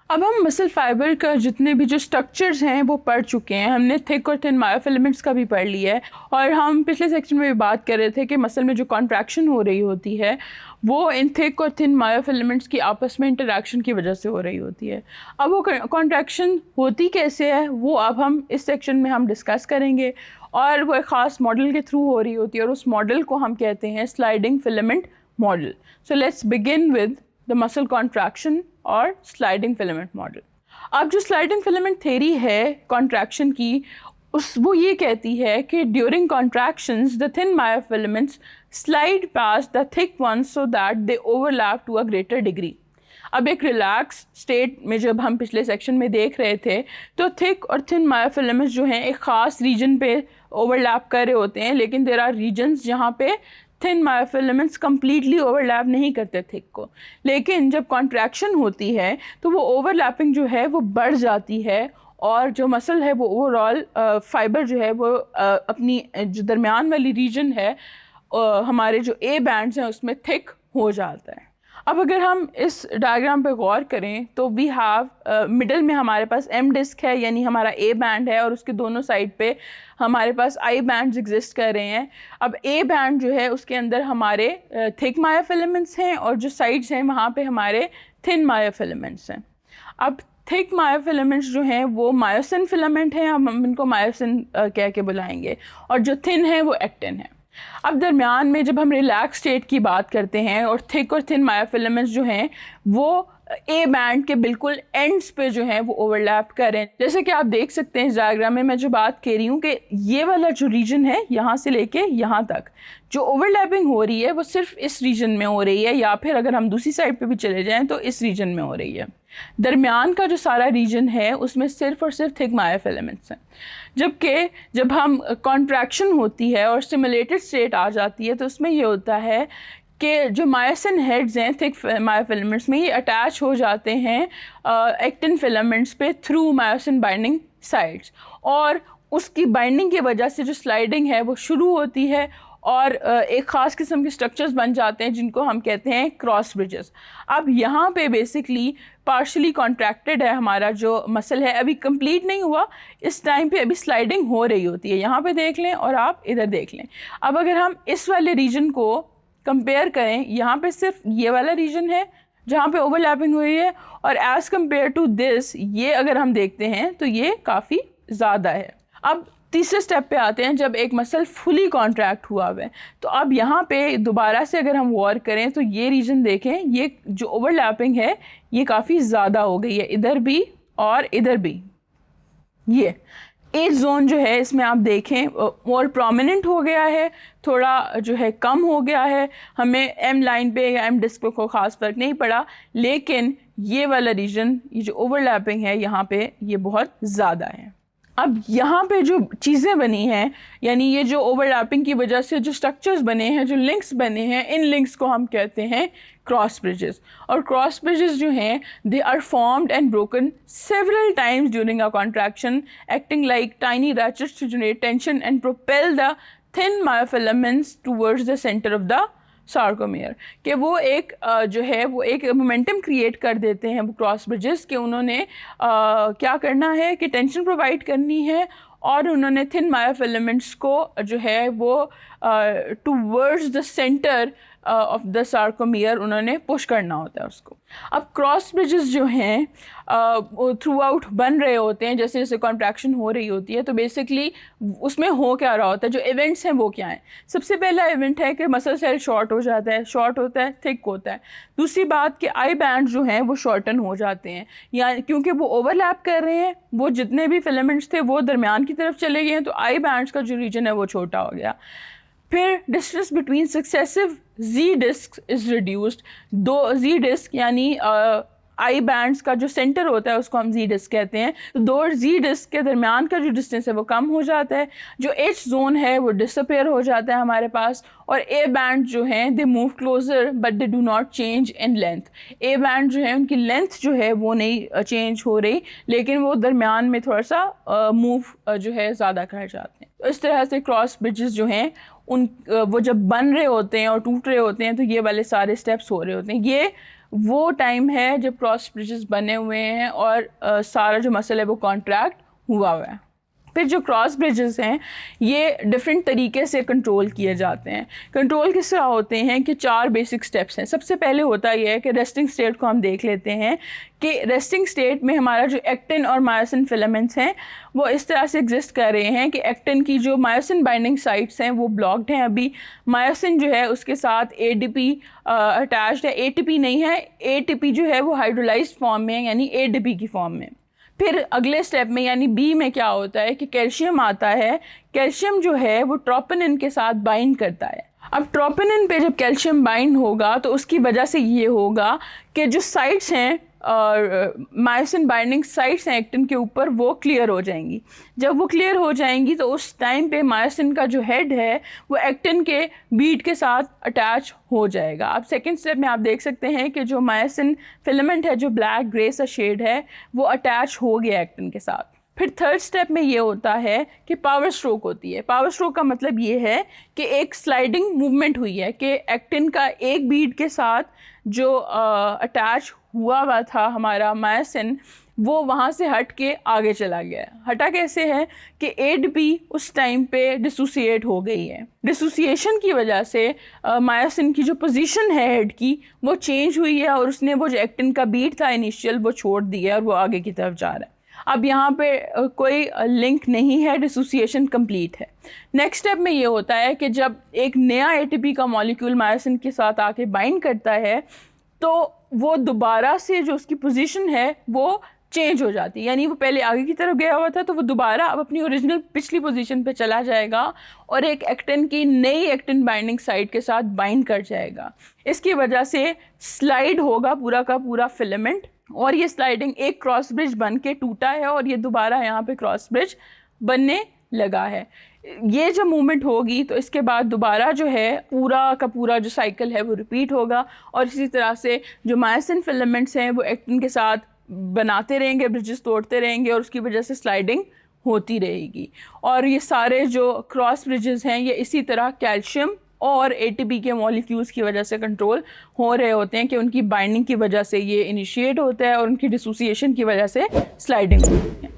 अब हम muscle fibre का जितने भी जो स्ट्रक्चर्स हैं वो पढ़ चुके हैं। हमने थिक और थिन मायोफिलामेंट्स का भी पढ़ लिया है, और हम पिछले सेक्शन में भी बात कर रहे थे कि मसल में जो कॉन्ट्रैक्शन हो रही होती है वो इन थिक और थिन मायोफिलामेंट्स की आपस में इंटरेक्शन की वजह से हो रही होती है। अब वो कॉन्ट्रैक्शन होती कैसे है वो अब हम इस सेक्शन में हम डिस्कस करेंगे, और वो एक ख़ास मॉडल के थ्रू हो रही होती है, और उस मॉडल को हम कहते हैं sliding filament model. So let's begin with the muscle contraction और स्लाइडिंग फिलामेंट मॉडल। अब जो स्लाइडिंग फिलामेंट थ्योरी है कॉन्ट्रैक्शन की, वो ये कहती है कि during contractions the thin myofilaments slide past the thick ones so that they overlap to a greater degree. अब एक रिलैक्स स्टेट में जब हम पिछले सेक्शन में देख रहे थे तो थिक और थिन मायोफिलामेंट्स जो हैं एक ख़ास रीजन पे ओवरलैप कर रहे होते हैं, लेकिन देयर आर रीजन्स जहाँ पे थिन मायोफिलामेंट्स कम्प्लीटली ओवरलैप नहीं करते थिक को। लेकिन जब कॉन्ट्रैक्शन होती है तो वो ओवरलैपिंग जो है वो बढ़ जाती है, और जो मसल है वो ओवरऑल फाइबर जो है वो अपनी जो दरमियान वाली रीजन है हमारे जो ए बैंड्स हैं उसमें थिक हो जाता है। अब अगर हम इस डायग्राम पे गौर करें तो वी हैव मिडल में हमारे पास एम डिस्क है, यानी हमारा ए बैंड है, और उसके दोनों साइड पे हमारे पास आई बैंड्स एग्जिस्ट कर रहे हैं। अब ए बैंड जो है उसके अंदर हमारे थिक मायोफिलामेंट्स हैं, और जो साइड्स हैं वहाँ पे हमारे थिन मायोफिलामेंट्स हैं। अब थिक मायोफिलामेंट्स जो हैं वो मायोसिन फिलामेंट हैं, हम इनको मायोसिन कह के बुलाएंगे, और जो थिन है वो एक्टिन है। अब दरमियान में जब हम रिलैक्स स्टेट की बात करते हैं और थिक और थिन मायोफिलामेंट्स जो हैं वो ए बैंड के बिल्कुल एंड्स पे जो हैं वो ओवरलैप करें। जैसे कि आप देख सकते हैं इस डायग्राम में मैं जो बात कह रही हूँ कि ये वाला जो रीजन है यहाँ से लेके यहाँ तक जो ओवरलैपिंग हो रही है वो सिर्फ इस रीजन में हो रही है, या फिर अगर हम दूसरी साइड पे भी चले जाएं तो इस रीजन में हो रही है। दरमियान का जो सारा रीजन है उसमें सिर्फ और सिर्फ थिक मायोफिलामेंट्स हैं। जबकि जब हम कॉन्ट्रैक्शन होती है और स्टिमुलेटेड स्टेट आ जाती है तो उसमें ये होता है कि जो मायोसिन हेड्स हैं थिक मायोफिलामेंट्स में ये अटैच हो जाते हैं एक्टिन फिलामेंट्स पे थ्रू मायोसिन बाइंडिंग साइट्स, और उसकी बाइंडिंग की वजह से जो स्लाइडिंग है वो शुरू होती है, और एक ख़ास किस्म के स्ट्रक्चर्स बन जाते हैं जिनको हम कहते हैं क्रॉस ब्रिजेस। अब यहाँ पे बेसिकली पार्शली कॉन्ट्रैक्टेड है हमारा जो मसल है, अभी कंप्लीट नहीं हुआ, इस टाइम पे अभी स्लाइडिंग हो रही होती है। यहाँ पे देख लें और आप इधर देख लें। अब अगर हम इस वाले रीजन को कंपेयर करें, यहाँ पे सिर्फ ये वाला रीजन है जहाँ पे ओवरलैपिंग हुई है, और एज़ कम्पेयर टू दिस ये अगर हम देखते हैं तो ये काफ़ी ज़्यादा है। अब तीसरे स्टेप पे आते हैं जब एक मसल फुली कॉन्ट्रैक्ट हुआ हुआ है। तो अब यहाँ पे दोबारा से अगर हम गौर करें तो ये रीजन देखें, ये जो ओवरलैपिंग है ये काफ़ी ज़्यादा हो गई है, इधर भी और इधर भी। ये एज जोन जो है इसमें आप देखें और प्रोमिनेंट हो गया है, थोड़ा जो है कम हो गया है। हमें एम लाइन पे या एम डिस्क पे कोई ख़ास फ़र्क नहीं पड़ा, लेकिन ये वाला रीजन, ये जो ओवरलैपिंग है यहाँ पे ये बहुत ज़्यादा है। अब यहाँ पे जो चीज़ें बनी हैं, यानी ये जो ओवरलैपिंग की वजह से जो स्ट्रक्चर्स बने हैं, जो लिंक्स बने हैं, इन लिंक्स को हम कहते हैं क्रॉस ब्रिजेस। और क्रॉस ब्रिजेस जो हैं they are formed and broken several times during a contraction, acting like tiny ratchets to generate tension and propel the thin myofilaments towards the centre of the sarcomere. कि वो एक जो है वो एक मोमेंटम क्रिएट कर देते हैं वो क्रॉस ब्रिजेस, कि उन्होंने क्या करना है कि टेंशन प्रोवाइड करनी है, और उन्होंने थिन मायोफिलामेंट्स को जो है वो towards the centre of the sarcomere उन्होंने पुश करना होता है उसको। अब क्रॉस ब्रिजेस जो हैं थ्रू आउट बन रहे होते हैं जैसे जैसे कॉन्ट्रैक्शन हो रही होती है। तो बेसिकली उसमें हो क्या रहा होता है, जो इवेंट्स हैं वो क्या हैं। सबसे पहला इवेंट है कि मसल सेल शॉर्ट हो जाता है, शॉर्ट होता है, थिक होता है। दूसरी बात कि आई बैंड जो हैं वो शॉर्टन हो जाते हैं, या क्योंकि वो ओवरलैप कर रहे हैं, वो जितने भी फिलामेंट्स थे वो दरमियान की तरफ चले गए हैं, तो आई बैंड्स का जो रीजन है वो छोटा हो गया। फिर distance between successive G disc is reduced. दो जी डिस्क यानी आई बैंड्स का जो सेंटर होता है उसको हम जी डिस्क कहते हैं, तो दो जी डिस्क के दरमियान का जो डिस्टेंस है वो कम हो जाता है। जो एच जोन है वो डिसअपेयर हो जाता है हमारे पास, और ए बैंड जो हैं they move closer but they do not change in length. A band जो है उनकी लेंथ जो है वो नहीं चेंज हो रही, लेकिन वो दरमियान में थोड़ा सा मूव जो है ज़्यादा कर जाते हैं। तो इस तरह से क्रॉस ब्रिजेस जो हैं उन वो जब बन रहे होते हैं और टूट रहे होते हैं तो ये वाले सारे स्टेप्स हो रहे होते हैं। ये वो टाइम है जब क्रॉस ब्रिजेस बने हुए हैं और सारा जो मसल है वो कॉन्ट्रैक्ट हुआ हुआ है। फिर जो क्रॉस ब्रिजेस हैं ये डिफरेंट तरीके से कंट्रोल किए जाते हैं। कंट्रोल किस तरह होते हैं कि 4 बेसिक स्टेप्स हैं। सबसे पहले होता यह है कि रेस्टिंग स्टेट को हम देख लेते हैं कि रेस्टिंग स्टेट में हमारा जो एक्टिन और मायोसिन फिलामेंट्स हैं वो इस तरह से एग्जिस्ट कर रहे हैं कि एक्टिन की जो मायोसिन बाइंडिंग साइट्स हैं वो ब्लॉक्ड हैं अभी। मायोसिन जो है उसके साथ एडीपी अटैच्ड है, एटीपी नहीं है, एटीपी जो है वो हाइड्रोलाइज्ड फॉर्म में है यानी एडीपी की फॉर्म में। फिर अगले स्टेप में यानी बी में क्या होता है कि कैल्शियम आता है। कैल्शियम जो है वो ट्रोपोनिन के साथ बाइंड करता है। अब ट्रोपोनिन पे जब कैल्शियम बाइंड होगा तो उसकी वजह से ये होगा कि जो साइट्स हैं और मायोसिन बाइंडिंग साइट्स हैं एक्टिन के ऊपर वो क्लियर हो जाएंगी। जब वो क्लियर हो जाएंगी तो उस टाइम पे मायोसिन का जो हेड है वो एक्टिन के बीट के साथ अटैच हो जाएगा। अब सेकंड स्टेप में आप देख सकते हैं कि जो मायोसिन फिलामेंट है जो ब्लैक ग्रे सा शेड है वो अटैच हो गया एक्टिन के साथ। फिर थर्ड स्टेप में ये होता है कि पावर स्ट्रोक होती है। पावर स्ट्रोक का मतलब ये है कि एक स्लाइडिंग मूवमेंट हुई है कि एक्टिन का एक बीट के साथ जो अटैच हुआ था हमारा मायोसिन वो वहाँ से हट के आगे चला गया है। हटा कैसे है कि एडीपी उस टाइम पे डिसोसिएट हो गई है। डिसोसिएशन की वजह से मायोसिन की जो पोजीशन है हेड की वो चेंज हुई है और उसने वो जो एक्टिन का बीट था इनिशियल वो छोड़ दिया और वो आगे की तरफ जा रहा है। अब यहाँ पे कोई लिंक नहीं है, डिसोसिएशन कंप्लीट है। नेक्स्ट स्टेप में ये होता है कि जब एक नया एटीपी का मॉलिक्यूल मायोसिन के साथ आके बाइंड करता है तो वो दोबारा से जो उसकी पोजीशन है वो चेंज हो जाती है, यानी वो पहले आगे की तरफ गया हुआ था तो वो दोबारा अब अपनी ओरिजिनल पिछली पोजीशन पे चला जाएगा और एक एक्टिन की नई एक्टिन बाइंडिंग साइट के साथ बाइंड कर जाएगा। इसकी वजह से स्लाइड होगा पूरा का पूरा फिलामेंट और ये स्लाइडिंग एक क्रॉस ब्रिज बन के टूटा है और ये दोबारा यहाँ पे क्रॉस ब्रिज बनने लगा है। ये जब मूवमेंट होगी तो इसके बाद दोबारा जो है पूरा का पूरा जो साइकिल है वो रिपीट होगा और इसी तरह से जो मायोसिन फिलामेंट्स हैं वो एक्टिन के साथ बनाते रहेंगे, ब्रिजेस तोड़ते रहेंगे और उसकी वजह से स्लाइडिंग होती रहेगी। और ये सारे जो क्रॉस ब्रिजेस हैं ये इसी तरह कैल्शियम और एटीपी के मॉलिक्यूल्स की वजह से कंट्रोल हो रहे होते हैं कि उनकी बाइंडिंग की वजह से ये इनिशिएट होता है और उनकी डिसोसिएशन की वजह से स्लाइडिंग होती है।